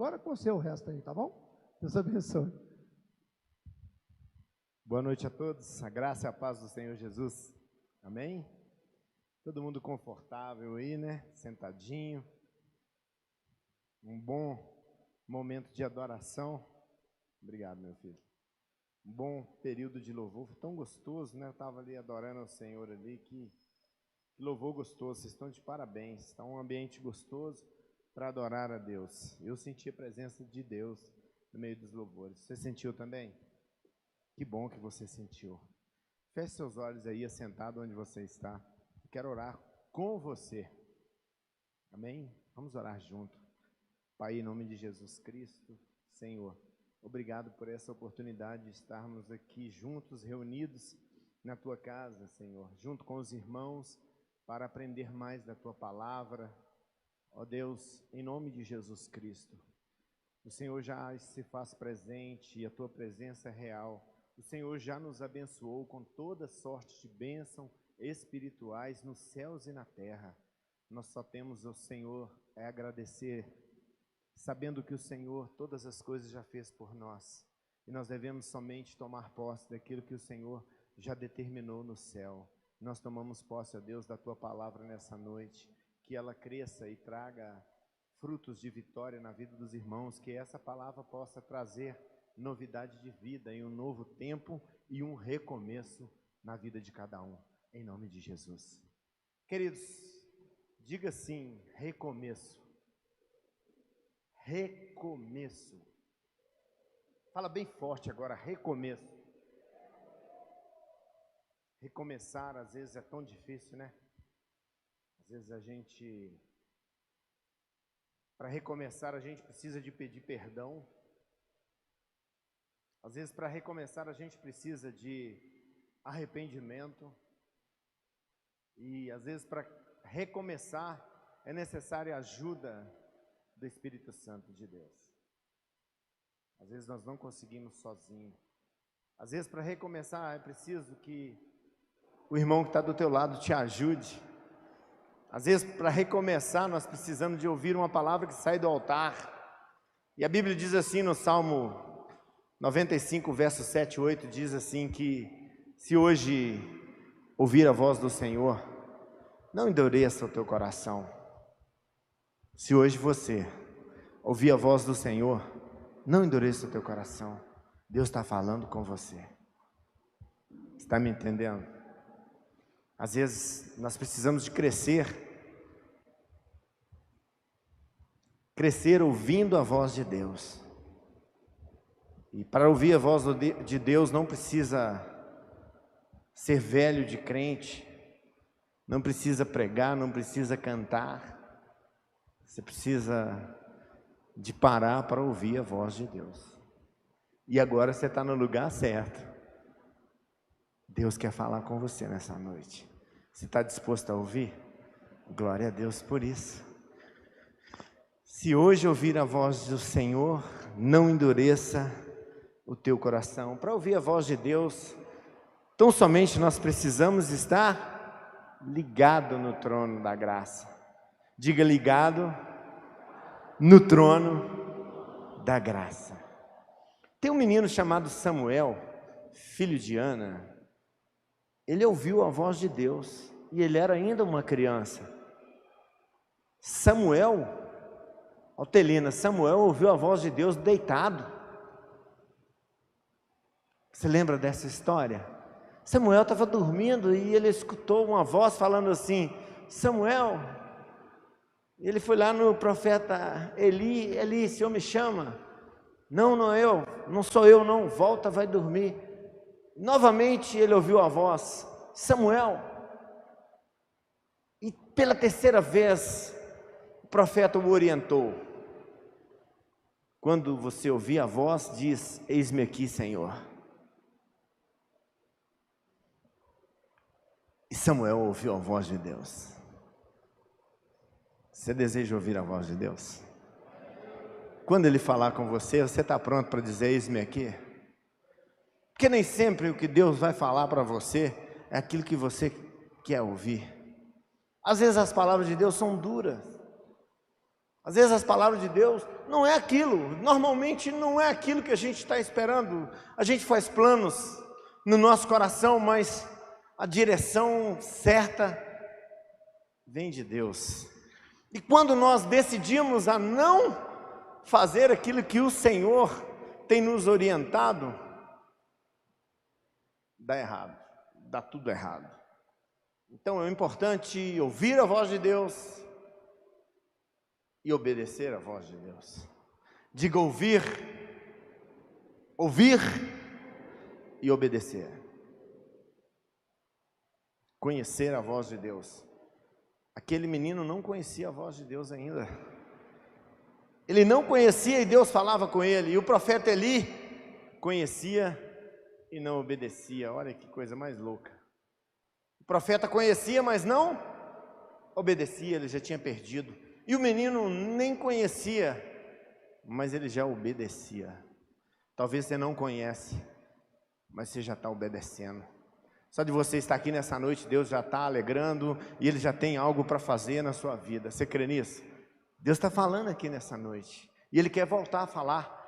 Agora com você o resto aí, tá bom? Deus abençoe. Boa noite a todos, a graça e a paz do Senhor Jesus, amém? Todo mundo confortável aí, né? Sentadinho. Um bom momento de adoração. Obrigado, meu filho. Um bom período de louvor, tão gostoso, né? Eu estava ali adorando ao Senhor ali, que louvor gostoso, vocês estão de parabéns. Está um ambiente gostoso para adorar a Deus. Eu senti a presença de Deus no meio dos louvores. Você sentiu também? Que bom que você sentiu. Feche seus olhos aí, assentado onde você está. Eu quero orar com você. Amém? Vamos orar junto. Pai, em nome de Jesus Cristo, Senhor, obrigado por essa oportunidade de estarmos aqui juntos, reunidos na Tua casa, Senhor, junto com os irmãos, para aprender mais da Tua palavra. Ó Deus, em nome de Jesus Cristo, o Senhor já se faz presente e a Tua presença é real. O Senhor já nos abençoou com toda sorte de bênção espirituais nos céus e na terra. Nós só temos ao Senhor a agradecer, sabendo que o Senhor todas as coisas já fez por nós. E nós devemos somente tomar posse daquilo que o Senhor já determinou no céu. Nós tomamos posse, ó Deus, da Tua palavra nessa noite, que ela cresça e traga frutos de vitória na vida dos irmãos, que essa palavra possa trazer novidade de vida em um novo tempo e um recomeço na vida de cada um, em nome de Jesus. Queridos, diga assim: recomeço. Recomeço. Fala bem forte agora, recomeço. Recomeçar às vezes é tão difícil, né? Às vezes para recomeçar a gente precisa de pedir perdão. Às vezes, para recomeçar, a gente precisa de arrependimento. E, às vezes, para recomeçar, é necessária a ajuda do Espírito Santo de Deus. Às vezes, nós não conseguimos sozinhos. Às vezes, para recomeçar, é preciso que o irmão que está do teu lado te ajude. Às vezes, para recomeçar, nós precisamos de ouvir uma palavra que sai do altar. E a Bíblia diz assim no Salmo 95, verso 7 e 8, diz assim que se hoje ouvir a voz do Senhor, não endureça o teu coração. Se hoje você ouvir a voz do Senhor, não endureça o teu coração. Deus está falando com você. Está me entendendo? Às vezes nós precisamos de crescer ouvindo a voz de Deus. E para ouvir a voz de Deus não precisa ser velho de crente, não precisa pregar, não precisa cantar. Você precisa de parar para ouvir a voz de Deus. E agora você está no lugar certo. Deus quer falar com você nessa noite. Você está disposto a ouvir? Glória a Deus por isso. Se hoje ouvir a voz do Senhor, não endureça o teu coração. Para ouvir a voz de Deus, tão somente nós precisamos estar ligado no trono da graça. Diga: ligado no trono da graça. Tem um menino chamado Samuel, filho de Ana. Ele ouviu a voz de Deus e ele era ainda uma criança. Samuel ouviu a voz de Deus deitado. Você lembra dessa história? Samuel estava dormindo e ele escutou uma voz falando assim: Samuel. Ele foi lá no profeta Eli: Eli, o Senhor me chama? Não, não sou eu não, volta, vai dormir. Novamente ele ouviu a voz: Samuel. E pela terceira vez o profeta o orientou: quando você ouvir a voz, diz: eis-me aqui, Senhor. E Samuel ouviu a voz de Deus. Você deseja ouvir a voz de Deus? Quando Ele falar com você, você está pronto para dizer: eis-me aqui? Porque nem sempre o que Deus vai falar para você é aquilo que você quer ouvir. Às vezes as palavras de Deus são duras. Às vezes as palavras de Deus não é aquilo, normalmente não é aquilo que a gente está esperando. A gente faz planos no nosso coração, mas a direção certa vem de Deus. E quando nós decidimos a não fazer aquilo que o Senhor tem nos orientado, dá errado, dá tudo errado. Então é importante ouvir a voz de Deus e obedecer a voz de Deus. Diga ouvir e obedecer. Conhecer a voz de Deus. Aquele menino não conhecia a voz de Deus ainda. Ele não conhecia e Deus falava com ele. E o profeta Eli conhecia e não obedecia. Olha que coisa mais louca. O profeta conhecia, mas não obedecia, ele já tinha perdido. E o menino nem conhecia, mas ele já obedecia. Talvez você não conhece, mas você já está obedecendo. Só de você estar aqui nessa noite, Deus já está alegrando e Ele já tem algo para fazer na sua vida. Você crê nisso? Deus está falando aqui nessa noite e Ele quer voltar a falar.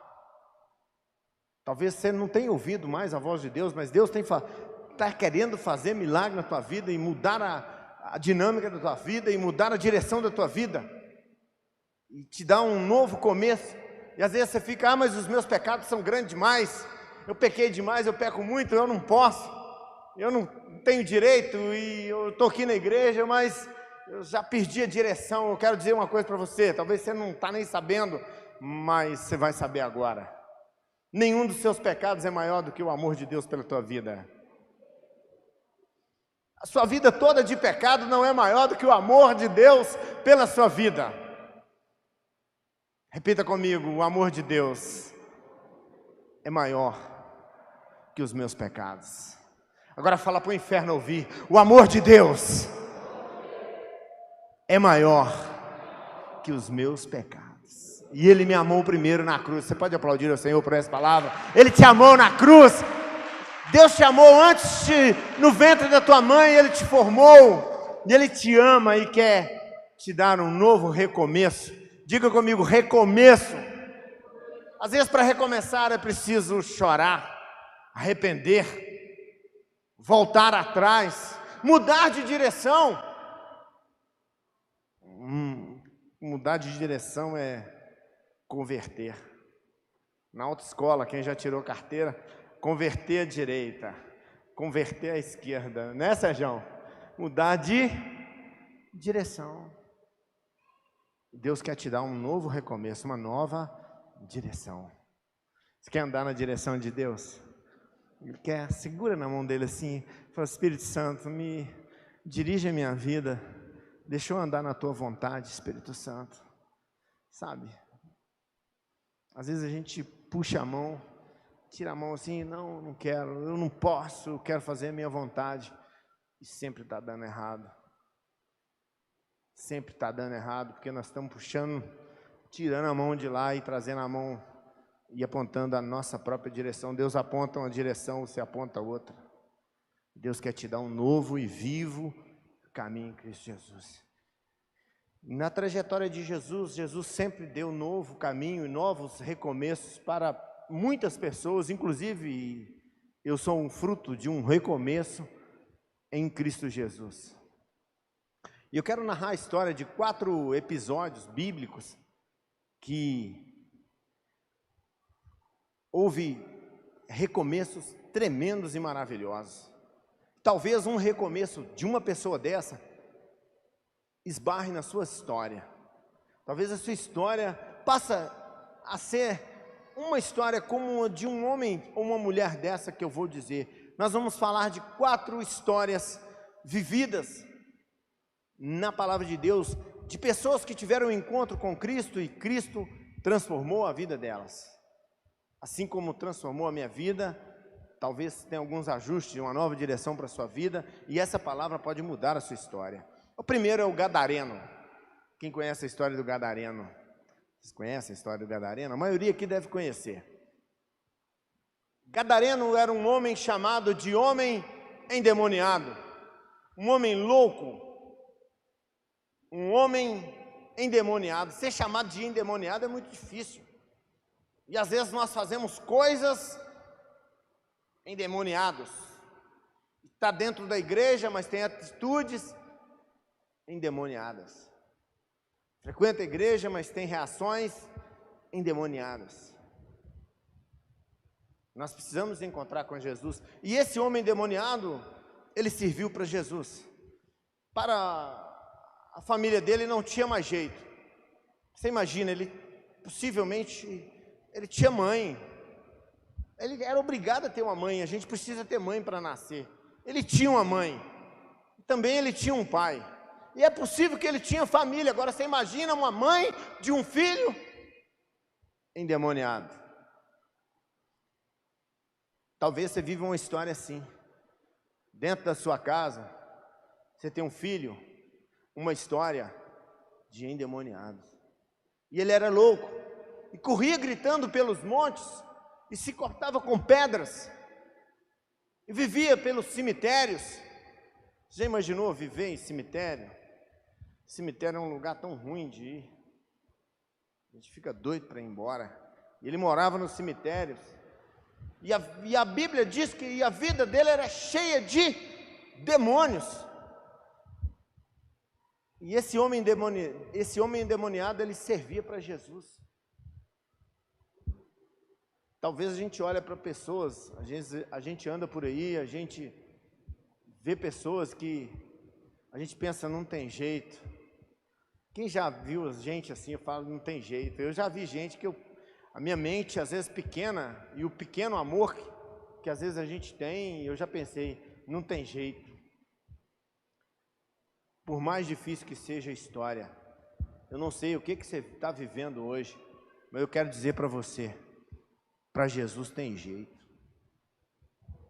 Talvez você não tenha ouvido mais a voz de Deus, mas Deus está querendo fazer milagre na tua vida e mudar a dinâmica da tua vida e mudar a direção da tua vida e te dar um novo começo. E às vezes você fica, mas os meus pecados são grandes demais, eu pequei demais, eu peco muito, eu não posso, eu não tenho direito e eu estou aqui na igreja, mas eu já perdi a direção. Eu quero dizer uma coisa para você, talvez você não está nem sabendo, mas você vai saber agora. Nenhum dos seus pecados é maior do que o amor de Deus pela tua vida. A sua vida toda de pecado não é maior do que o amor de Deus pela sua vida. Repita comigo, o amor de Deus é maior que os meus pecados. Agora fala para o inferno ouvir, o amor de Deus é maior que os meus pecados. E Ele me amou primeiro na cruz. Você pode aplaudir ao Senhor por essa palavra? Ele te amou na cruz. Deus te amou antes no ventre da tua mãe, Ele te formou, e Ele te ama e quer te dar um novo recomeço. Diga comigo, recomeço. Às vezes para recomeçar é preciso chorar, arrepender, voltar atrás, mudar de direção. Mudar de direção é converter. Na autoescola, quem já tirou carteira, converter à direita, converter à esquerda, né, Sérgio? Mudar de direção. Deus quer te dar um novo recomeço, uma nova direção. Você quer andar na direção de Deus? Ele quer, segura na mão dele assim, fala, Espírito Santo, me dirige a minha vida, deixa eu andar na tua vontade, Espírito Santo. Sabe? Às vezes a gente puxa a mão, tira a mão assim, não quero, eu não posso, eu quero fazer a minha vontade. E sempre está dando errado. Sempre está dando errado, porque nós estamos puxando, tirando a mão de lá e trazendo a mão e apontando a nossa própria direção. Deus aponta uma direção, você aponta outra. Deus quer te dar um novo e vivo caminho em Cristo Jesus. Na trajetória de Jesus, Jesus sempre deu um novo caminho e novos recomeços para muitas pessoas, inclusive eu sou um fruto de um recomeço em Cristo Jesus. E eu quero narrar a história de 4 episódios bíblicos que houve recomeços tremendos e maravilhosos. Talvez um recomeço de uma pessoa dessa esbarre na sua história. Talvez a sua história passe a ser uma história como a de um homem ou uma mulher dessa que eu vou dizer. Nós vamos falar de 4 histórias vividas na palavra de Deus, de pessoas que tiveram um encontro com Cristo e Cristo transformou a vida delas. Assim como transformou a minha vida, talvez tenha alguns ajustes, uma nova direção para a sua vida, e essa palavra pode mudar a sua história. O primeiro é o Gadareno. Quem conhece a história do Gadareno? Vocês conhecem a história do Gadareno? A maioria aqui deve conhecer. Gadareno era um homem chamado de homem endemoniado, um homem louco, um homem endemoniado. Ser chamado de endemoniado é muito difícil. E às vezes nós fazemos coisas endemoniados. Está dentro da igreja, mas tem atitudes endemoniadas. Frequenta a igreja, mas tem reações endemoniadas. Nós precisamos encontrar com Jesus. E esse homem endemoniado, ele serviu para Jesus. Para a família dele não tinha mais jeito. Você imagina, ele possivelmente ele tinha mãe. Ele era obrigado a ter uma mãe. A gente precisa ter mãe para nascer. Ele tinha uma mãe. Também ele tinha um pai. E é possível que ele tinha família. Agora você imagina uma mãe de um filho endemoniado. Talvez você viva uma história assim. Dentro da sua casa, você tem um filho, uma história de endemoniados. E ele era louco. E corria gritando pelos montes. E se cortava com pedras. E vivia pelos cemitérios. Você já imaginou viver em cemitério? Cemitério é um lugar tão ruim de ir. A gente fica doido para ir embora. Ele morava nos cemitérios. E a Bíblia diz que a vida dele era cheia de demônios. E esse homem endemoniado, ele servia para Jesus. Talvez a gente olhe para pessoas, a gente anda por aí, a gente vê pessoas que a gente pensa, não tem jeito. Quem já viu gente assim, eu falo, não tem jeito. Eu já vi gente que a minha mente, às vezes pequena, e o pequeno amor que às vezes a gente tem, eu já pensei, não tem jeito. Por mais difícil que seja a história, eu não sei o que você está vivendo hoje, mas eu quero dizer para você, para Jesus tem jeito.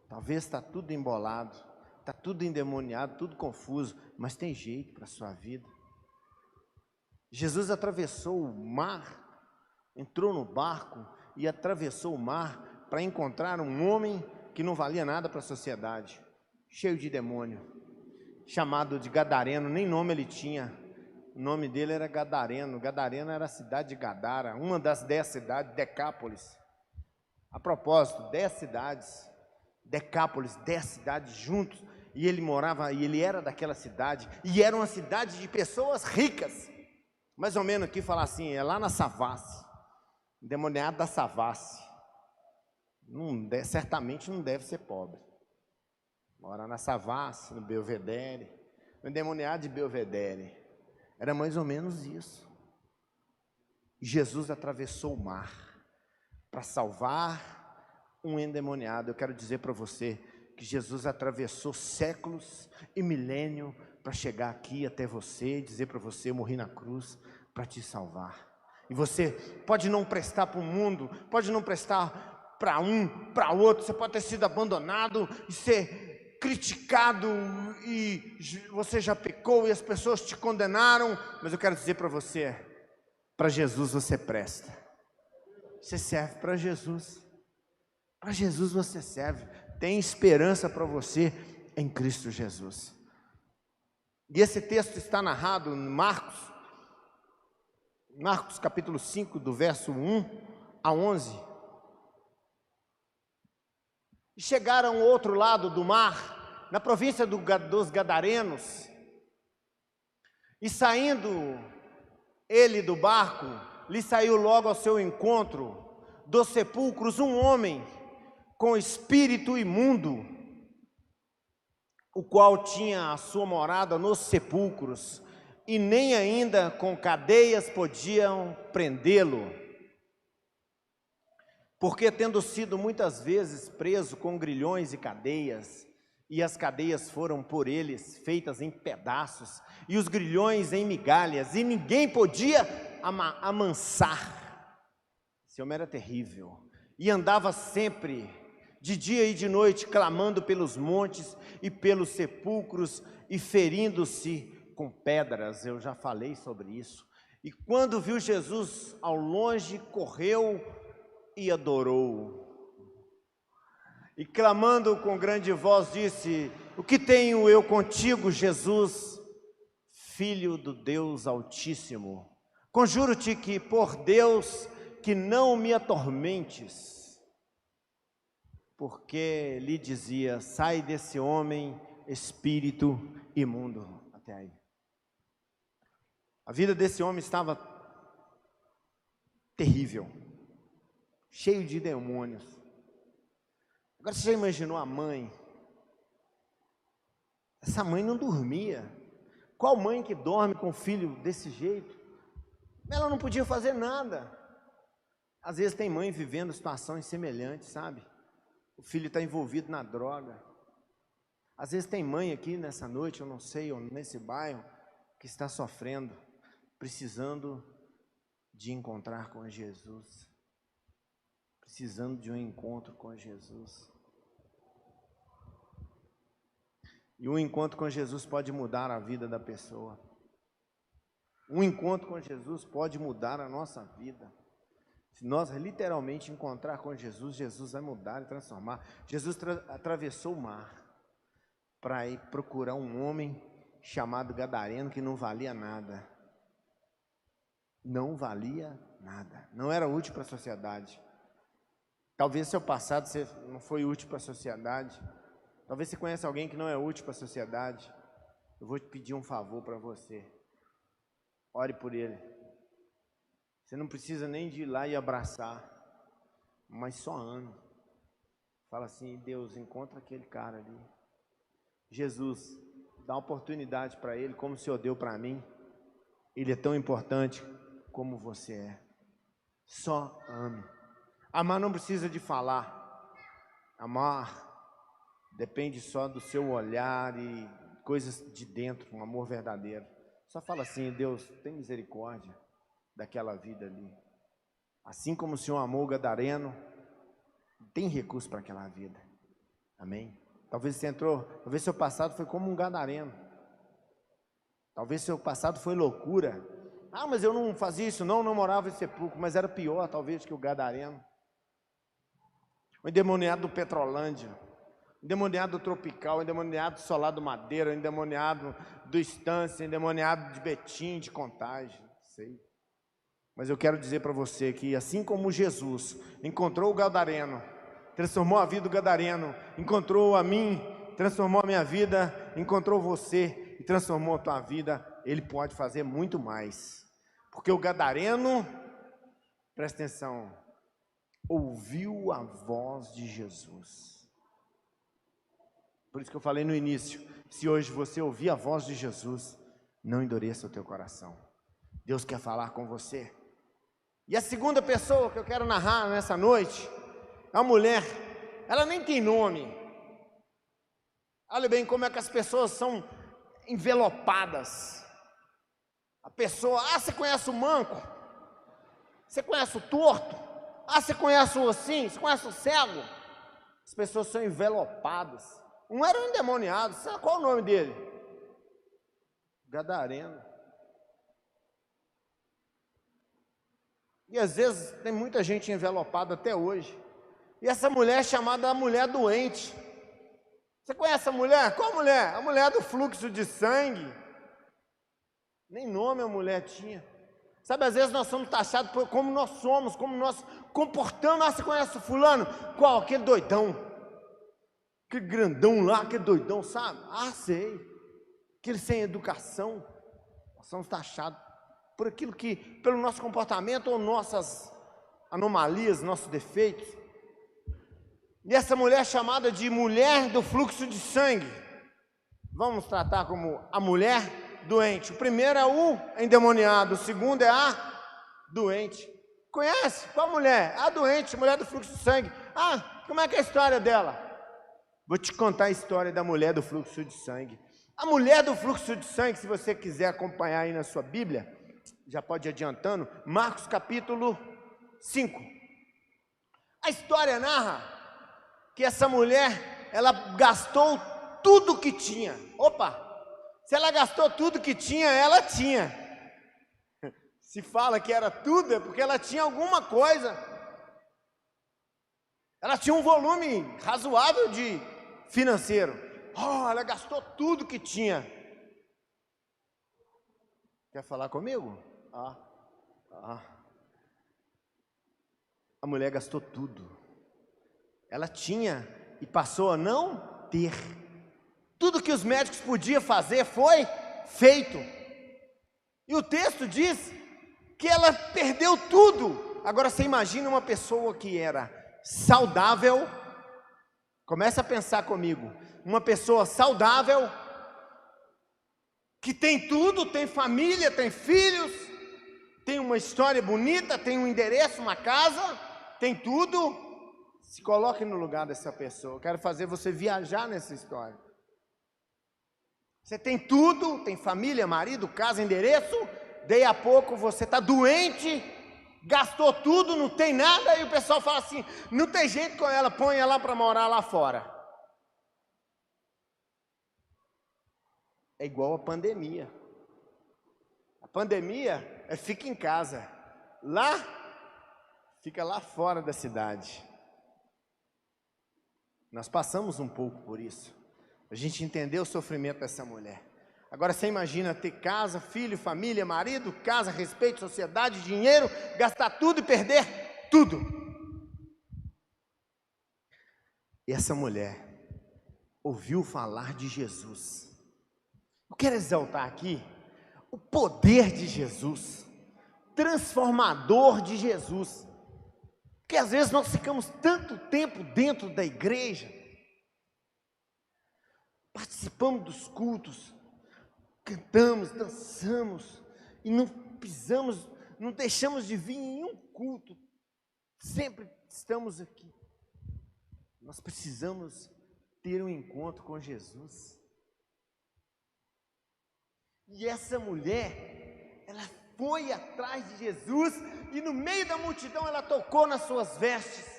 Talvez está tudo embolado, está tudo endemoniado, tudo confuso, mas tem jeito para a sua vida. Jesus atravessou o mar, entrou no barco e atravessou o mar para encontrar um homem que não valia nada para a sociedade, cheio de demônio, chamado de Gadareno, nem nome ele tinha, o nome dele era Gadareno. Gadareno era a cidade de Gadara, uma das 10 cidades, Decápolis. A propósito, 10 cidades, Decápolis, 10 cidades juntos, e ele morava, e ele era daquela cidade, e era uma cidade de pessoas ricas, mais ou menos aqui falar assim, é lá na Savassi, endemoniado da Savassi, certamente não deve ser pobre, mora na Savassi, no Belvedere, o endemoniado de Belvedere, era mais ou menos isso. Jesus atravessou o mar, para salvar um endemoniado. Eu quero dizer para você que Jesus atravessou séculos e milênio para chegar aqui até você e dizer para você, eu morri na cruz para te salvar. E você pode não prestar para o mundo, pode não prestar para um, para outro, você pode ter sido abandonado e ser criticado e você já pecou e as pessoas te condenaram, mas eu quero dizer para você, para Jesus você presta. Você serve para Jesus você serve, tem esperança para você em Cristo Jesus. E esse texto está narrado em Marcos capítulo 5, do verso 1 a 11. E chegaram ao outro lado do mar, na província dos Gadarenos, e saindo ele do barco, lhe saiu logo ao seu encontro dos sepulcros um homem com espírito imundo, o qual tinha a sua morada nos sepulcros, e nem ainda com cadeias podiam prendê-lo, porque tendo sido muitas vezes preso com grilhões e cadeias, e as cadeias foram por eles feitas em pedaços, e os grilhões em migalhas, e ninguém podia amansar. Esse homem era terrível, e andava sempre, de dia e de noite, clamando pelos montes e pelos sepulcros, e ferindo-se com pedras. Eu já falei sobre isso. E quando viu Jesus ao longe, correu e adorou. E clamando com grande voz, disse: o que tenho eu contigo, Jesus, Filho do Deus Altíssimo? Conjuro-te que por Deus que não me atormentes, porque lhe dizia: sai desse homem, espírito imundo. Até aí. A vida desse homem estava terrível, cheio de demônios. Agora você já imaginou a mãe? Essa mãe não dormia. Qual mãe que dorme com o filho desse jeito? Ela não podia fazer nada. Às vezes tem mãe vivendo situações semelhantes, sabe? O filho está envolvido na droga. Às vezes tem mãe aqui nessa noite, eu não sei, ou nesse bairro, que está sofrendo, precisando de encontrar com Jesus. Precisando de um encontro com Jesus. E um encontro com Jesus pode mudar a vida da pessoa. Um encontro com Jesus pode mudar a nossa vida. Se nós literalmente encontrar com Jesus, Jesus vai mudar e transformar. Jesus atravessou o mar para ir procurar um homem chamado Gadareno que não valia nada. Não valia nada. Não era útil para a sociedade. Talvez seu passado você não foi útil para a sociedade. Talvez você conheça alguém que não é útil para a sociedade. Eu vou te pedir um favor para você. Ore por ele. Você não precisa nem de ir lá e abraçar, mas só ame. Fala assim: Deus, encontra aquele cara ali. Jesus, dá oportunidade para ele, como o Senhor deu para mim. Ele é tão importante como você é. Só ame. Amar não precisa de falar. Amar depende só do seu olhar e coisas de dentro, um amor verdadeiro. Só fala assim: Deus, tem misericórdia daquela vida ali. Assim como o Senhor amou o Gadareno, tem recurso para aquela vida. Amém? Talvez você entrou, talvez seu passado foi como um Gadareno. Talvez seu passado foi loucura. Ah, mas eu não fazia isso não morava em sepulcro, mas era pior talvez que o Gadareno. O endemoniado do Petrolândia, o endemoniado do Tropical, o endemoniado do Solar do Madeira, o endemoniado do Estância, o endemoniado de Betim, de Contagem, sei. Mas eu quero dizer para você que assim como Jesus encontrou o Gadareno, transformou a vida do Gadareno, encontrou a mim, transformou a minha vida, encontrou você e transformou a tua vida, ele pode fazer muito mais. Porque o Gadareno, presta atenção, ouviu a voz de Jesus. Por isso que eu falei no início, se hoje você ouvir a voz de Jesus, não endureça o teu coração. Deus quer falar com você. E a segunda pessoa que eu quero narrar nessa noite é uma mulher, ela nem tem nome. Olha bem como é que as pessoas são envelopadas. A pessoa, você conhece o manco? Você conhece o torto? Você conhece o assim? Você conhece o cego? As pessoas são envelopadas. Um era um endemoniado, sabe qual é o nome dele? Gadareno. E às vezes tem muita gente envelopada até hoje. E essa mulher é chamada a mulher doente. Você conhece a mulher? Qual mulher? A mulher do fluxo de sangue. Nem nome a mulher tinha. Sabe, às vezes nós somos taxados por como nós somos, como nós comportamos. Você conhece o fulano? Qual? Aquele doidão. Aquele grandão lá, aquele doidão, sabe? Sei. Aquele sem educação. Nós somos taxados por aquilo que, pelo nosso comportamento ou nossas anomalias, nossos defeitos. E essa mulher é chamada de mulher do fluxo de sangue. Vamos tratar como a mulher doente. O primeiro é o endemoniado, o segundo é a doente. Conhece? Qual mulher? A doente, mulher do fluxo de sangue. Como é que é a história dela? Vou te contar a história da mulher do fluxo de sangue. A mulher do fluxo de sangue, se você quiser acompanhar aí na sua Bíblia, já pode ir adiantando, Marcos capítulo 5. A história narra que essa mulher, ela gastou tudo que tinha. Se ela gastou tudo que tinha, ela tinha. Se fala que era tudo, é porque ela tinha alguma coisa. Ela tinha um volume razoável de financeiro. Ela gastou tudo que tinha. Quer falar comigo? A mulher gastou tudo. Ela tinha e passou a não ter. Tudo que os médicos podiam fazer foi feito. E o texto diz que ela perdeu tudo. Agora você imagina uma pessoa que era saudável. Começa a pensar comigo. Uma pessoa saudável, que tem tudo, tem família, tem filhos, tem uma história bonita, tem um endereço, uma casa, tem tudo. Se coloque no lugar dessa pessoa. Eu quero fazer você viajar nessa história. Você tem tudo, tem família, marido, casa, endereço. Daí a pouco você está doente, gastou tudo, não tem nada. E o pessoal fala assim, não tem jeito com ela, põe ela para morar lá fora. É igual a pandemia. A pandemia é fica em casa. Lá, fica lá fora da cidade. Nós passamos um pouco por isso. A gente entendeu o sofrimento dessa mulher. Agora você imagina ter casa, filho, família, marido, casa, respeito, sociedade, dinheiro, gastar tudo e perder tudo. E essa mulher ouviu falar de Jesus. Eu quero exaltar aqui o poder de Jesus, transformador de Jesus. Porque às vezes nós ficamos tanto tempo dentro da igreja, participamos dos cultos, cantamos, dançamos, e não pisamos, não deixamos de vir em um culto, sempre estamos aqui. Nós precisamos ter um encontro com Jesus. E essa mulher, ela foi atrás de Jesus, e no meio da multidão ela tocou nas suas vestes.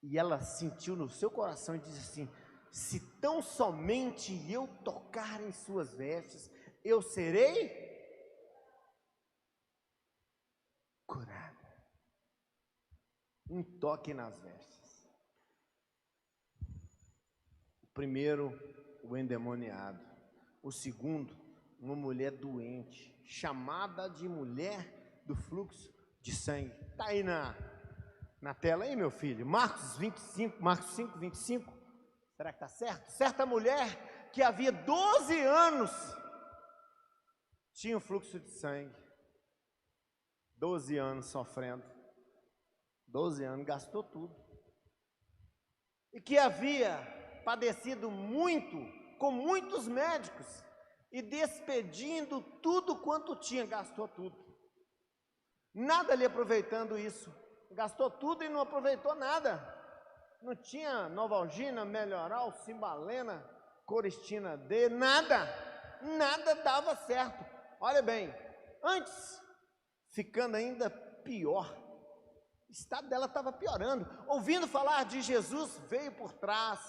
E ela sentiu no seu coração e disse assim, se tão somente eu tocar em suas vestes, eu serei curada. Um toque nas vestes. O primeiro, o endemoniado. O segundo, uma mulher doente, chamada de mulher do fluxo de sangue. Está aí na tela aí, meu filho, Marcos 5, 25, será que está certo? Certa mulher que havia 12 anos tinha um fluxo de sangue, 12 anos sofrendo, 12 anos, gastou tudo, e que havia padecido muito, com muitos médicos, e despedindo tudo quanto tinha, gastou tudo, nada lhe aproveitando isso. Gastou tudo e não aproveitou nada. Não tinha Novalgina, Melhoral, Cimbalena, Coristina D, nada. Nada dava certo. Olha bem, antes, ficando ainda pior, o estado dela estava piorando. Ouvindo falar de Jesus, veio por trás,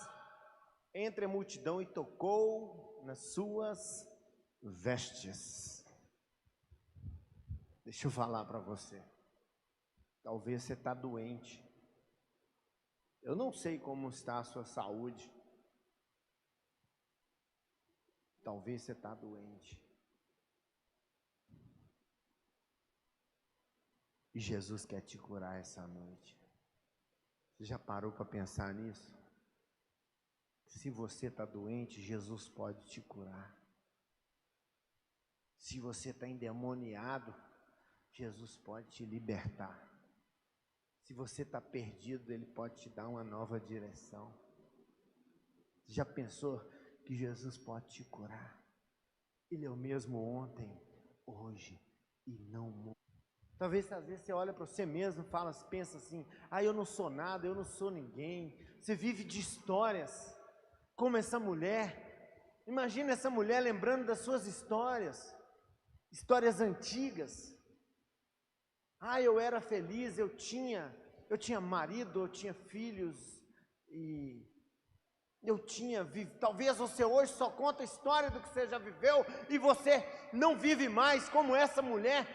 entre a multidão e tocou nas suas vestes. Deixa eu falar para você. Talvez você está doente. Eu não sei como está a sua saúde. Talvez você está doente. E Jesus quer te curar essa noite. Você já parou para pensar nisso? Se você está doente, Jesus pode te curar. Se você está endemoniado, Jesus pode te libertar. Se você está perdido, Ele pode te dar uma nova direção. Você já pensou que Jesus pode te curar? Ele é o mesmo ontem, hoje e não muda. Talvez às vezes você olha para você mesmo e pensa assim, eu não sou nada, eu não sou ninguém. Você vive de histórias, como essa mulher. Imagina essa mulher lembrando das suas histórias, histórias antigas. Eu era feliz, eu tinha marido, eu tinha filhos, e eu tinha, talvez você hoje só conta a história do que você já viveu, e você não vive mais como essa mulher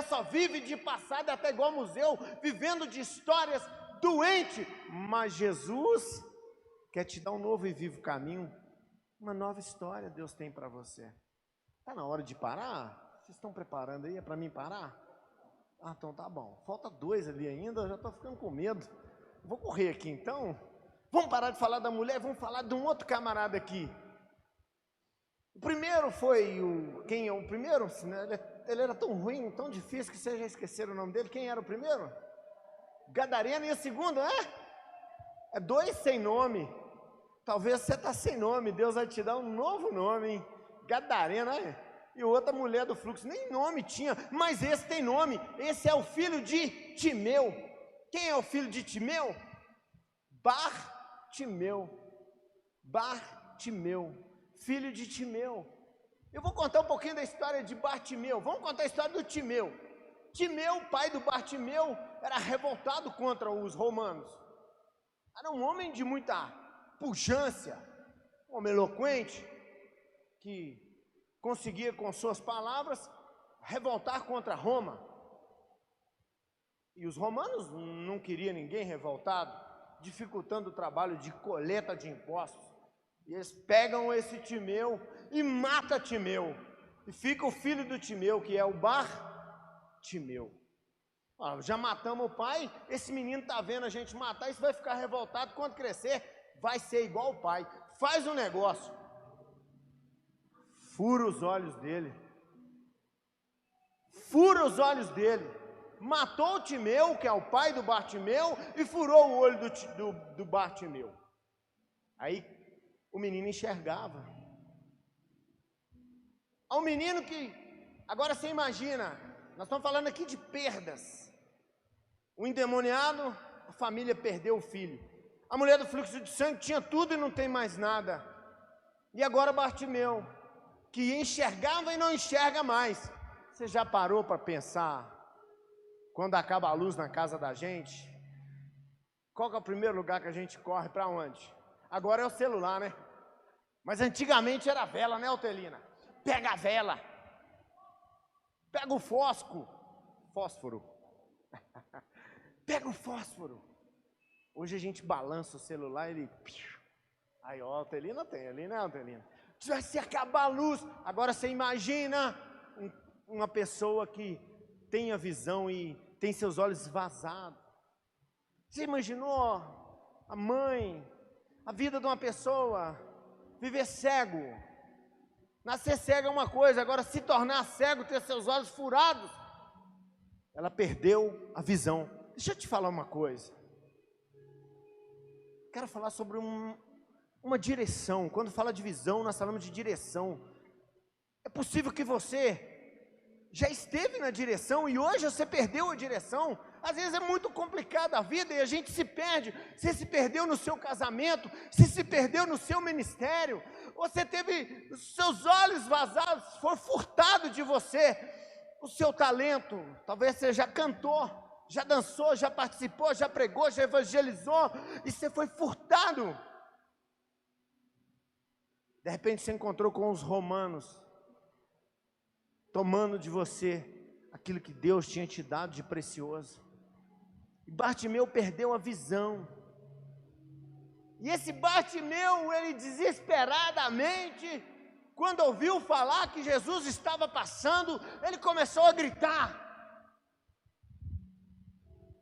só vive de passado, até igual museu, vivendo de histórias, doente, mas Jesus quer te dar um novo e vivo caminho, uma nova história Deus tem para você. Está na hora de parar? Vocês estão preparando aí? É para mim parar? Ah, então tá bom. Falta 2 ali ainda, eu já estou ficando com medo. Vou correr aqui então. Vamos parar de falar da mulher, vamos falar de um outro camarada aqui. O primeiro foi quem é o primeiro? Ele era tão ruim, tão difícil que vocês já esqueceram o nome dele. Quem era o primeiro? Gadareno. E o segundo, é 2 sem nome. Talvez você está sem nome, Deus vai te dar um novo nome, hein? Gadareno, E outra mulher do fluxo, nem nome tinha, mas esse tem nome. Esse é o filho de Timeu. Quem é o filho de Timeu? Bartimeu, filho de Timeu. Eu vou contar um pouquinho da história de Bartimeu. Vamos contar a história do Timeu. Timeu, pai do Bartimeu, era revoltado contra os romanos. Era um homem de muita pujança, um homem eloquente, que conseguia com suas palavras revoltar contra Roma. E os romanos não queriam ninguém revoltado, dificultando o trabalho de coleta de impostos. E eles pegam esse Timeu e matam Timeu. E fica o filho do Timeu, que é o Bartimeu. Já matamos o pai, esse menino está vendo a gente matar, isso vai ficar revoltado, quando crescer vai ser igual o pai. Faz um negócio, fura os olhos dele, matou o Timeu, que é o pai do Bartimeu, e furou o olho do Bartimeu. Aí o menino enxergava. Há um menino que, agora você imagina, nós estamos falando aqui de perdas. O endemoniado, a família perdeu o filho. A mulher do fluxo de sangue tinha tudo e não tem mais nada. E agora Bartimeu, que enxergava e não enxerga mais. Você já parou para pensar, quando acaba a luz na casa da gente, qual que é o primeiro lugar que a gente corre? Para onde? Agora é o celular, né? Mas antigamente era a vela, né, Otelina? Pega a vela, pega o fósforo, pega o fósforo. Hoje a gente balança o celular e ele... Aí, ó, a Otelina tem ali, né, Otelina? Vai se acabar a luz. Agora você imagina uma pessoa que tem a visão e tem seus olhos vazados. Você imaginou a mãe, a vida de uma pessoa, viver cego? Nascer cego é uma coisa, agora se tornar cego, ter seus olhos furados, ela perdeu a visão. Deixa eu te falar uma coisa. Quero falar sobre uma direção. Quando fala de visão, nós falamos de direção. É possível que você já esteve na direção e hoje você perdeu a direção. Às vezes é muito complicada a vida e a gente se perde. Você se perdeu no seu casamento, você se perdeu no seu ministério, você teve os seus olhos vazados, foi furtado de você o seu talento. Talvez você já cantou, já dançou, já participou, já pregou, já evangelizou e você foi furtado. De repente você encontrou com os romanos, tomando de você aquilo que Deus tinha te dado de precioso. E Bartimeu perdeu a visão. E esse Bartimeu, ele desesperadamente, quando ouviu falar que Jesus estava passando, ele começou a gritar.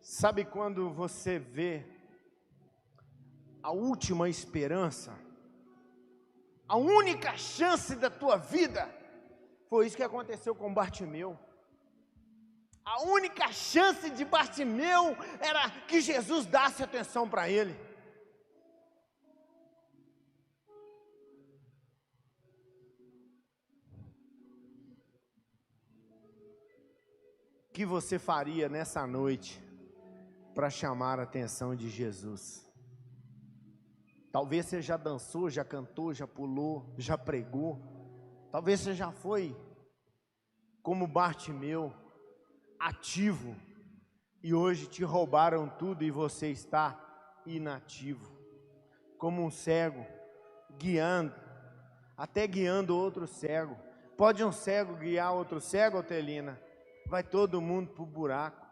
Sabe quando você vê a última esperança, a única chance da tua vida? Foi isso que aconteceu com Bartimeu. A única chance de Bartimeu era que Jesus desse atenção para ele. O que você faria nessa noite para chamar a atenção de Jesus? Talvez você já dançou, já cantou, já pulou, já pregou. Talvez você já foi como Bartimeu, ativo, e hoje te roubaram tudo e você está inativo, como um cego, guiando, até guiando outro cego. Pode um cego guiar outro cego, Otelina? Vai todo mundo para o buraco.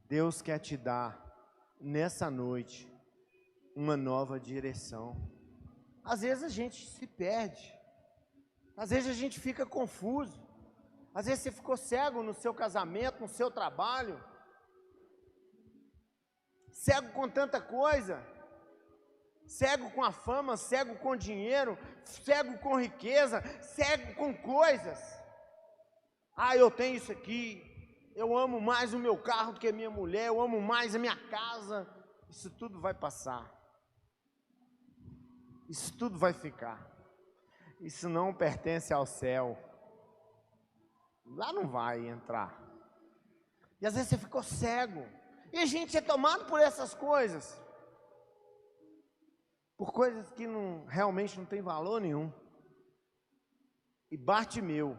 Deus quer te dar, nessa noite, uma nova direção. Às vezes a gente se perde, às vezes a gente fica confuso, Às vezes você ficou cego no seu casamento, no seu trabalho, cego com tanta coisa, cego com a fama, cego com dinheiro, cego com riqueza, cego com coisas. Ah, eu tenho isso aqui, eu amo mais o meu carro do que a minha mulher, eu amo mais a minha casa. Isso tudo vai passar, isso tudo vai ficar, isso não pertence ao céu, lá não vai entrar. E às vezes você ficou cego, e a gente é tomado por essas coisas, por coisas que realmente não tem valor nenhum. E Bartimeu,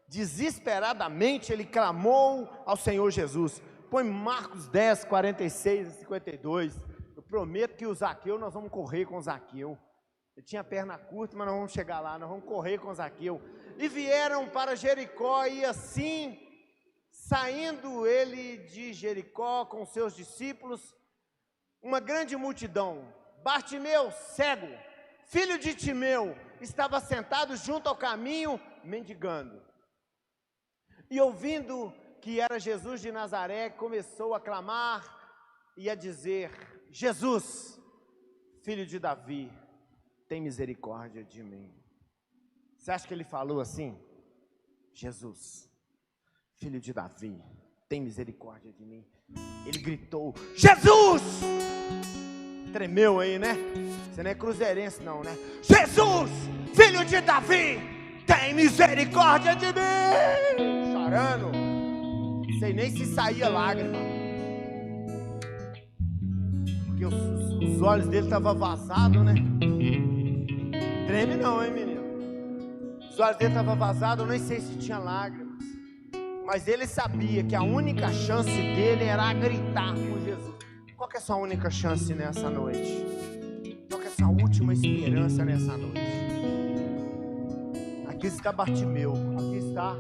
desesperadamente, ele clamou ao Senhor Jesus. Põe Marcos 10, 46 e 52. Eu prometo que o Zaqueu, nós vamos correr com o Zaqueu. Ele tinha perna curta, mas nós vamos chegar lá, nós vamos correr com o Zaqueu. E vieram para Jericó, e assim, saindo ele de Jericó com seus discípulos, uma grande multidão, Bartimeu, cego, filho de Timeu, estava sentado junto ao caminho, mendigando. E ouvindo que era Jesus de Nazaré, começou a clamar e a dizer: Jesus, filho de Davi, tem misericórdia de mim. Você acha que ele falou assim? Jesus, filho de Davi, tem misericórdia de mim. Ele gritou: Jesus! Tremeu aí, né? Você não é cruzeirense não, né? Jesus, filho de Davi, tem misericórdia de mim! Chorando, não sei nem se saía lágrima, porque os olhos dele estavam vazados, né? Treme não, hein, menino? Os olhos dele estavam vazados, eu nem sei se tinha lágrimas, mas ele sabia que a única chance dele era gritar com Jesus. Qual que é a sua única chance nessa noite? Qual que é a sua última esperança nessa noite? Aqui está Bartimeu, aqui está,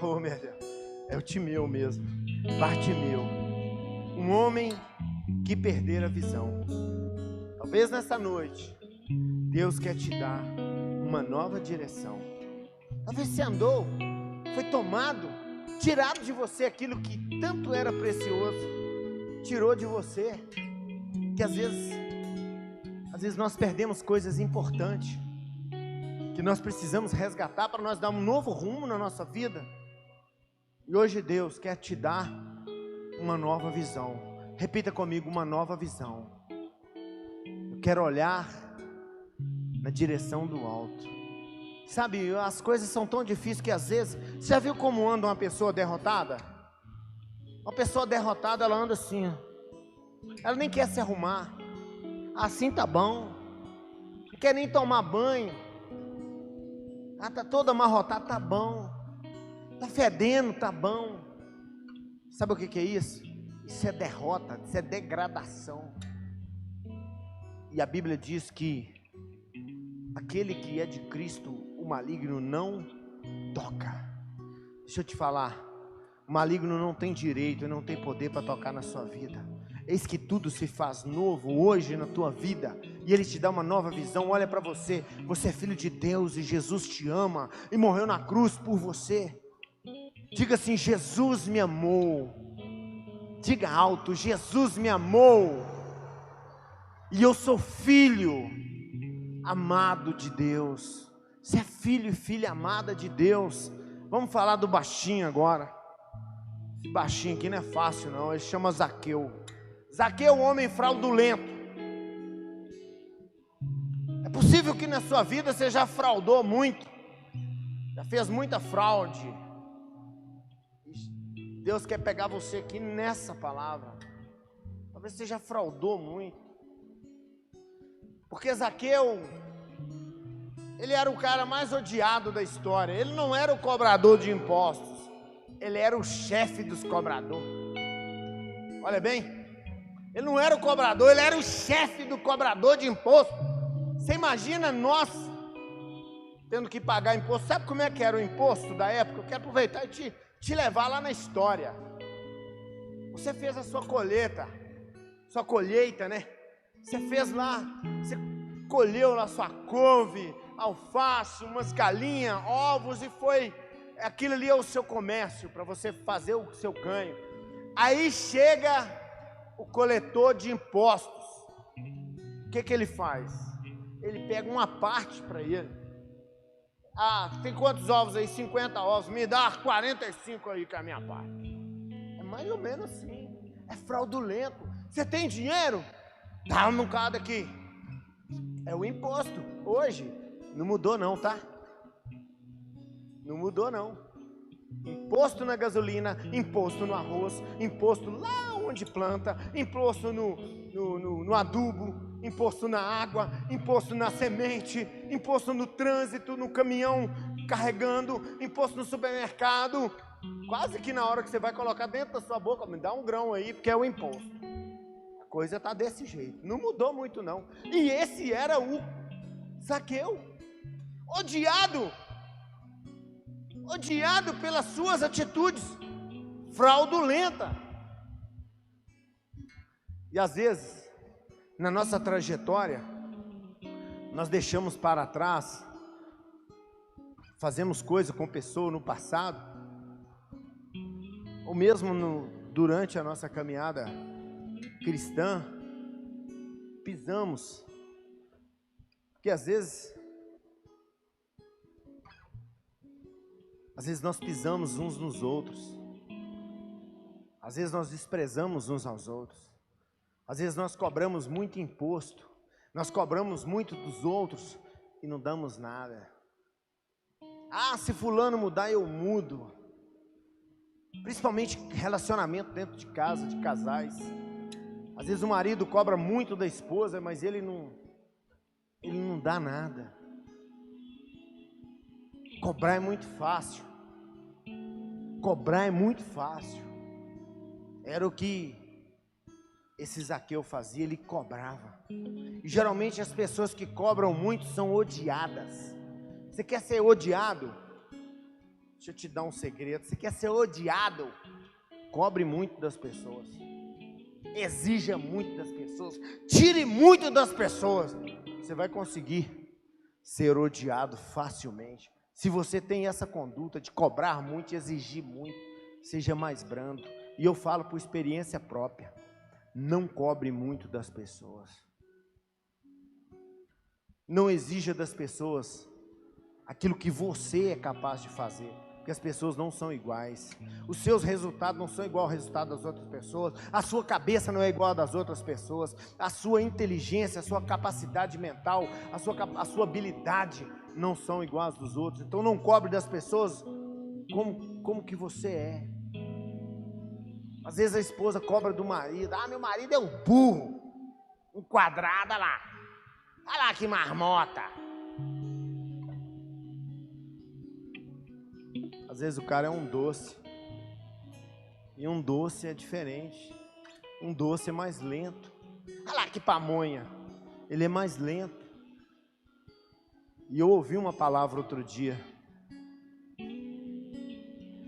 oh meu Deus, é o Timeu mesmo, Bartimeu, um homem que perdera a visão. Talvez nessa noite, Deus quer te dar uma nova direção. Talvez você andou, foi tomado, tirado de você aquilo que tanto era precioso, tirou de você, que às vezes nós perdemos coisas importantes, que nós precisamos resgatar para nós dar um novo rumo na nossa vida. E hoje Deus quer te dar uma nova visão. Repita comigo: uma nova visão. Eu quero olhar na direção do alto. Sabe, as coisas são tão difíceis que às vezes, você já viu como anda uma pessoa derrotada? Uma pessoa derrotada, ela anda assim, ela nem quer se arrumar, assim tá bom, não quer nem tomar banho, ela tá toda amarrotada, tá bom, tá fedendo, tá bom. Sabe o que é isso? Isso é derrota, isso é degradação. E a Bíblia diz que aquele que é de Cristo, o maligno não toca. Deixa eu te falar, o maligno não tem direito, não tem poder para tocar na sua vida. Eis que tudo se faz novo hoje na tua vida, e Ele te dá uma nova visão. Olha para você, você é filho de Deus, e Jesus te ama, e morreu na cruz por você. Diga assim: Jesus me amou. Diga alto: Jesus me amou, e eu sou filho amado de Deus. Você é filho e filha amada de Deus. Vamos falar do baixinho agora. Esse baixinho aqui não é fácil não, ele chama Zaqueu. Zaqueu, um homem fraudulento. É possível que na sua vida você já fraudou muito, já fez muita fraude. Deus quer pegar você aqui nessa palavra. Talvez você já fraudou muito, porque Zaqueu, ele era o cara mais odiado da história. Ele não era o cobrador de impostos, ele era o chefe dos cobradores. Olha bem, ele não era o cobrador, ele era o chefe do cobrador de imposto. Você imagina nós tendo que pagar imposto? Sabe como é que era o imposto da época? Eu quero aproveitar e te levar lá na história. Você fez a sua colheita, né? Você fez lá, você colheu lá sua couve, alface, umas galinhas, ovos, e foi aquilo ali é o seu comércio, para você fazer o seu ganho. Aí chega o coletor de impostos. O que ele faz? Ele pega uma parte para ele. Ah, tem quantos ovos aí? 50 ovos. Me dá 45 aí, que é a minha parte. É mais ou menos assim. É fraudulento. Você tem dinheiro? Dá um bocado aqui. É o imposto. Hoje, não mudou não, tá? Não mudou não. Imposto na gasolina, imposto no arroz, imposto lá onde planta, imposto no adubo, imposto na água, imposto na semente, imposto no trânsito, no caminhão carregando, imposto no supermercado. Quase que na hora que você vai colocar dentro da sua boca, me dá um grão aí, porque é o imposto. A coisa está desse jeito. Não mudou muito não. E esse era o Zaqueu, odiado pelas suas atitudes fraudulentas. E às vezes, na nossa trajetória, nós deixamos para trás, fazemos coisas com pessoas no passado, ou mesmo durante a nossa caminhada cristã, pisamos, porque às vezes nós pisamos uns nos outros. Às vezes nós desprezamos uns aos outros. Às vezes nós cobramos muito imposto. Nós cobramos muito dos outros e não damos nada. Ah, se fulano mudar, eu mudo. Principalmente relacionamento dentro de casa, de casais. Às vezes o marido cobra muito da esposa, mas ele não dá nada. Cobrar é muito fácil. Cobrar é muito fácil. Era o que esse Zaqueu fazia, ele cobrava. E geralmente as pessoas que cobram muito são odiadas. Você quer ser odiado? Deixa eu te dar um segredo. Você quer ser odiado? Cobre muito das pessoas. Exija muito das pessoas. Tire muito das pessoas. Você vai conseguir ser odiado facilmente. Se você tem essa conduta de cobrar muito, exigir muito, seja mais brando. E eu falo por experiência própria. Não cobre muito das pessoas. Não exija das pessoas aquilo que você é capaz de fazer. Porque as pessoas não são iguais. Os seus resultados não são igual ao resultado das outras pessoas. A sua cabeça não é igual à das outras pessoas. A sua inteligência, a sua capacidade mental, a sua habilidade não são iguais dos outros. Então não cobre das pessoas como que você é. Às vezes a esposa cobra do marido. Ah, meu marido é um burro, um quadrado, olha lá que marmota. Às vezes o cara é um doce. E um doce é diferente. Um doce é mais lento. Olha lá que pamonha. Ele é mais lento. E eu ouvi uma palavra outro dia.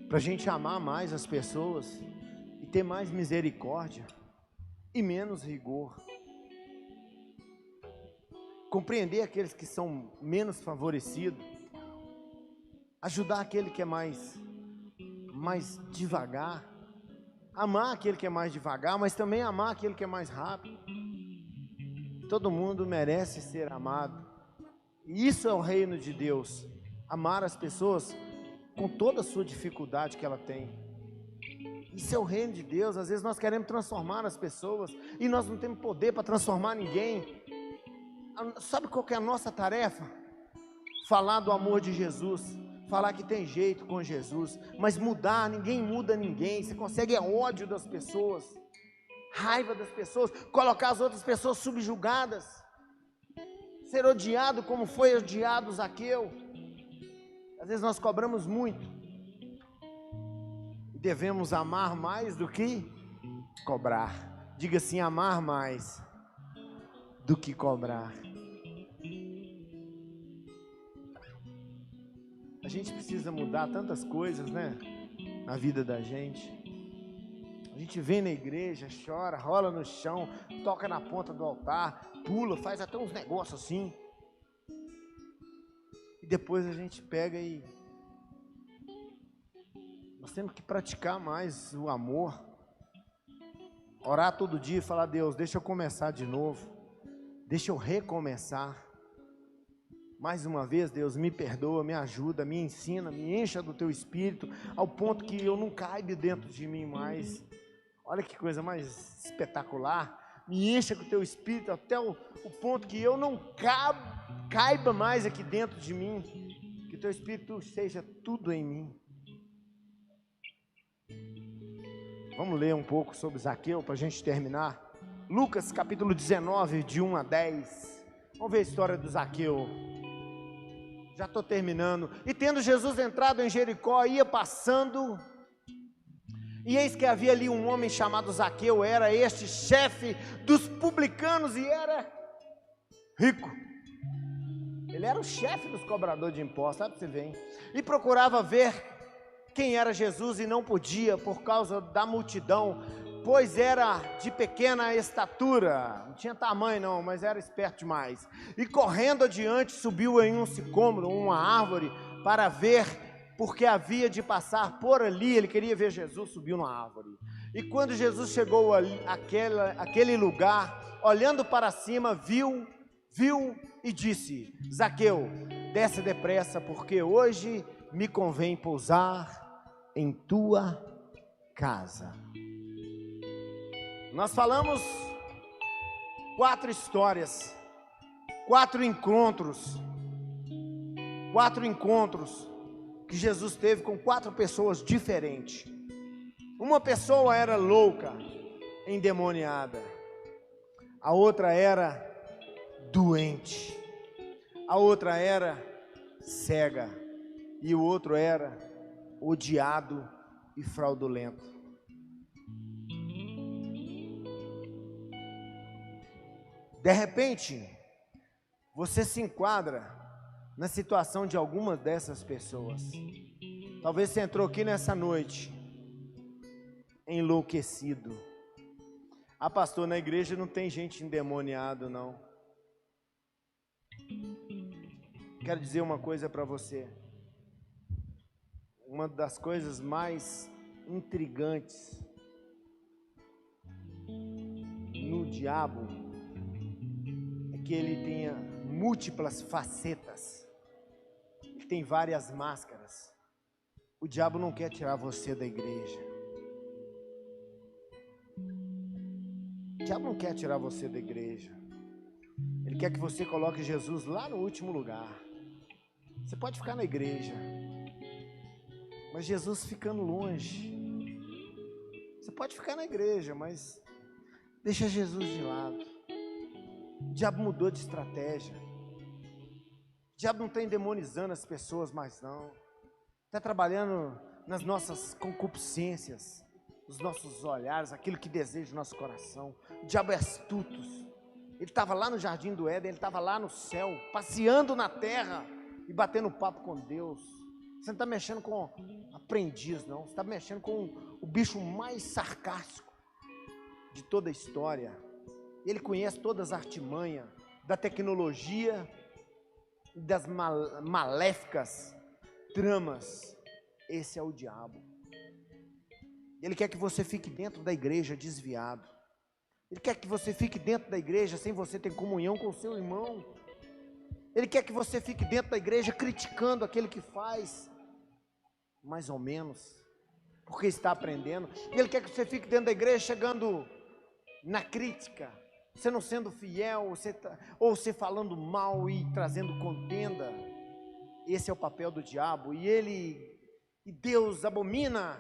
Para a gente amar mais as pessoas e ter mais misericórdia e menos rigor. Compreender aqueles que são menos favorecidos. Ajudar aquele que é mais devagar. Amar aquele que é mais devagar, mas também amar aquele que é mais rápido. Todo mundo merece ser amado. E isso é o reino de Deus. Amar as pessoas com toda a sua dificuldade que ela tem. Isso é o reino de Deus. Às vezes nós queremos transformar as pessoas e nós não temos poder para transformar ninguém. Sabe qual que é a nossa tarefa? Falar do amor de Jesus. Falar que tem jeito com Jesus. Mas mudar, ninguém muda ninguém. Você consegue ódio das pessoas, raiva das pessoas, colocar as outras pessoas subjugadas, ser odiado como foi odiado Zaqueu. Às vezes nós cobramos muito e devemos amar mais do que cobrar. Diga assim: amar mais do que cobrar. A gente precisa mudar tantas coisas, né, na vida da gente. A gente vem na igreja, chora, rola no chão, toca na ponta do altar, pula, faz até uns negócios assim. E depois a gente pega e Nós temos que praticar mais o amor. Orar todo dia e falar: Deus, deixa eu começar de novo. Deixa eu recomeçar. Mais uma vez, Deus, me perdoa, me ajuda, me ensina, me encha do teu espírito, ao ponto que eu não caiba dentro de mim mais. Olha que coisa mais espetacular. Me encha com o teu espírito até o ponto que eu não caiba mais aqui dentro de mim. Que o teu espírito seja tudo em mim. Vamos ler um pouco sobre Zaqueu para a gente terminar. Lucas capítulo 19, de 1 a 10. Vamos ver a história do Zaqueu. Já estou terminando. E tendo Jesus entrado em Jericó, ia passando, e eis que havia ali um homem chamado Zaqueu, era este chefe dos publicanos e era rico. Ele era o chefe dos cobradores de impostos, sabe, você vê, hein? E procurava ver quem era Jesus e não podia por causa da multidão, pois era de pequena estatura, não tinha tamanho não, mas era esperto demais. E correndo adiante, subiu em um sicômoro, uma árvore, para ver, porque havia de passar por ali. Ele queria ver Jesus, subiu na árvore. E quando Jesus chegou àquele lugar, olhando para cima, viu e disse: Zaqueu, desce depressa, porque hoje me convém pousar em tua casa. Nós falamos 4 histórias, 4 encontros que Jesus teve com 4 pessoas diferentes. Uma pessoa era louca, endemoniada, a outra era doente, a outra era cega e o outro era odiado e fraudulento. De repente, você se enquadra na situação de algumas dessas pessoas. Talvez você entrou aqui nessa noite enlouquecido. Ah, pastor, na igreja não tem gente endemoniada, não. Quero dizer uma coisa para você. Uma das coisas mais intrigantes no diabo é que ele tenha múltiplas facetas. Ele tem várias máscaras. O diabo não quer tirar você da igreja. O diabo não quer tirar você da igreja. Ele quer que você coloque Jesus lá no último lugar. Você pode ficar na igreja, mas Jesus ficando longe. Você pode ficar na igreja, mas deixa Jesus de lado. O diabo mudou de estratégia. O diabo não está endemonizando as pessoas mais não. Está trabalhando nas nossas concupiscências, nos nossos olhares, aquilo que deseja o nosso coração. O diabo é astuto. Ele estava lá no jardim do Éden, ele estava lá no céu, passeando na terra e batendo papo com Deus. Você não está mexendo com aprendiz, não. Você está mexendo com o bicho mais sarcástico de toda a história. Ele conhece todas as artimanhas da tecnologia, das maléficas tramas. Esse é o diabo. Ele quer que você fique dentro da igreja desviado. Ele quer que você fique dentro da igreja sem você ter comunhão com o seu irmão. Ele quer que você fique dentro da igreja criticando aquele que faz mais ou menos, porque está aprendendo. Ele quer que você fique dentro da igreja chegando na crítica, você não sendo fiel, ou você falando mal e trazendo contenda. Esse é o papel do diabo. E Deus abomina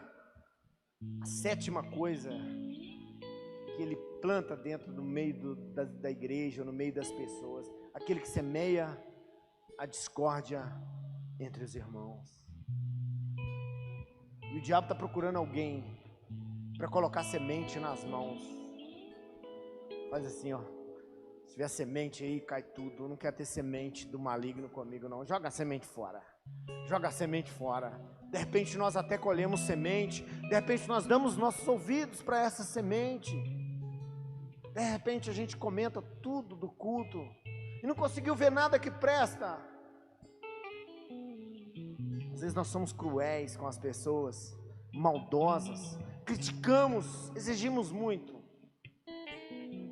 a 7ª coisa que ele planta dentro do meio da igreja, no meio das pessoas, aquele que semeia a discórdia entre os irmãos. E o diabo está procurando alguém para colocar semente nas mãos. Faz assim, ó. Se tiver semente aí, cai tudo. Eu não quero ter semente do maligno comigo, não. Joga a semente fora. Joga a semente fora. De repente nós até colhemos semente. De repente nós damos nossos ouvidos para essa semente. De repente a gente comenta tudo do culto e não conseguiu ver nada que presta. Às vezes nós somos cruéis com as pessoas. maldosas, criticamos, exigimos muito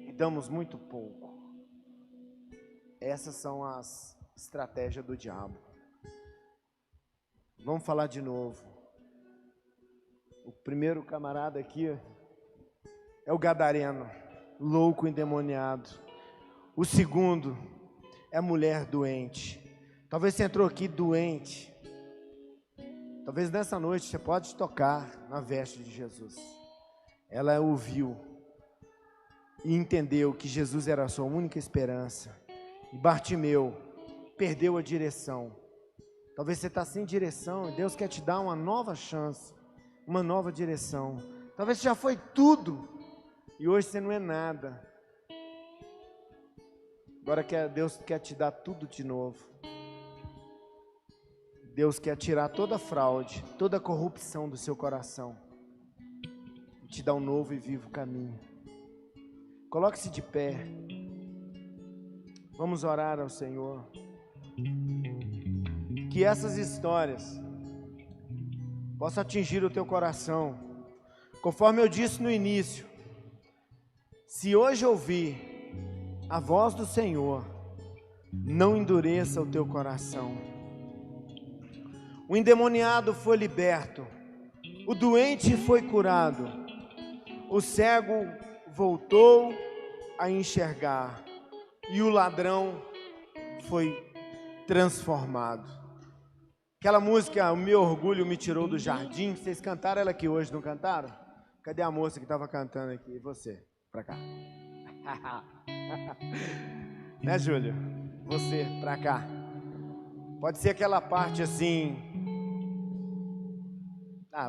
e damos muito pouco. Essas são as estratégias do diabo. Vamos falar de novo. O primeiro camarada aqui é o gadareno, louco, endemoniado. O segundo é a mulher doente. Talvez você entrou aqui doente. Talvez nessa noite você pode tocar na veste de Jesus. Ela ouviu e entendeu que Jesus era a sua única esperança. E Bartimeu perdeu a direção. Talvez você está sem direção e Deus quer te dar uma nova chance, uma nova direção. Talvez você já foi tudo e hoje você não é nada. Agora Deus quer te dar tudo de novo. Deus quer tirar toda a fraude, toda a corrupção do seu coração e te dar um novo e vivo caminho. Coloque-se de pé. Vamos orar ao Senhor. Que essas histórias possam atingir o teu coração. Conforme eu disse no início, se hoje ouvir a voz do Senhor, não endureça o teu coração. O endemoniado foi liberto, o doente foi curado, o cego voltou a enxergar e o ladrão foi transformado. Aquela música, O Meu Orgulho Me Tirou do Jardim, vocês cantaram ela aqui hoje, não cantaram? Cadê a moça que estava cantando aqui? E você? Pra cá. Né, Júlio? Você, pra cá. Pode ser aquela parte assim.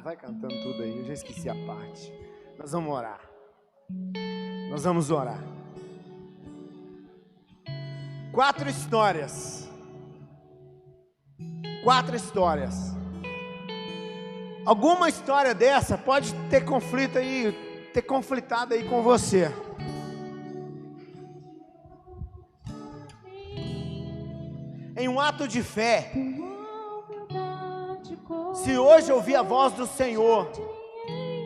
Vai cantando tudo aí, eu já esqueci a parte. Nós vamos orar. Nós vamos orar. 4 histórias. 4 histórias. Alguma história dessa pode ter conflito aí, ter conflitado aí com você. Em um ato de fé, se hoje ouvir a voz do Senhor,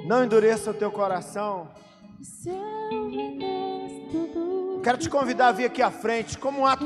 não endureça o teu coração. Quero te convidar a vir aqui à frente, como um ato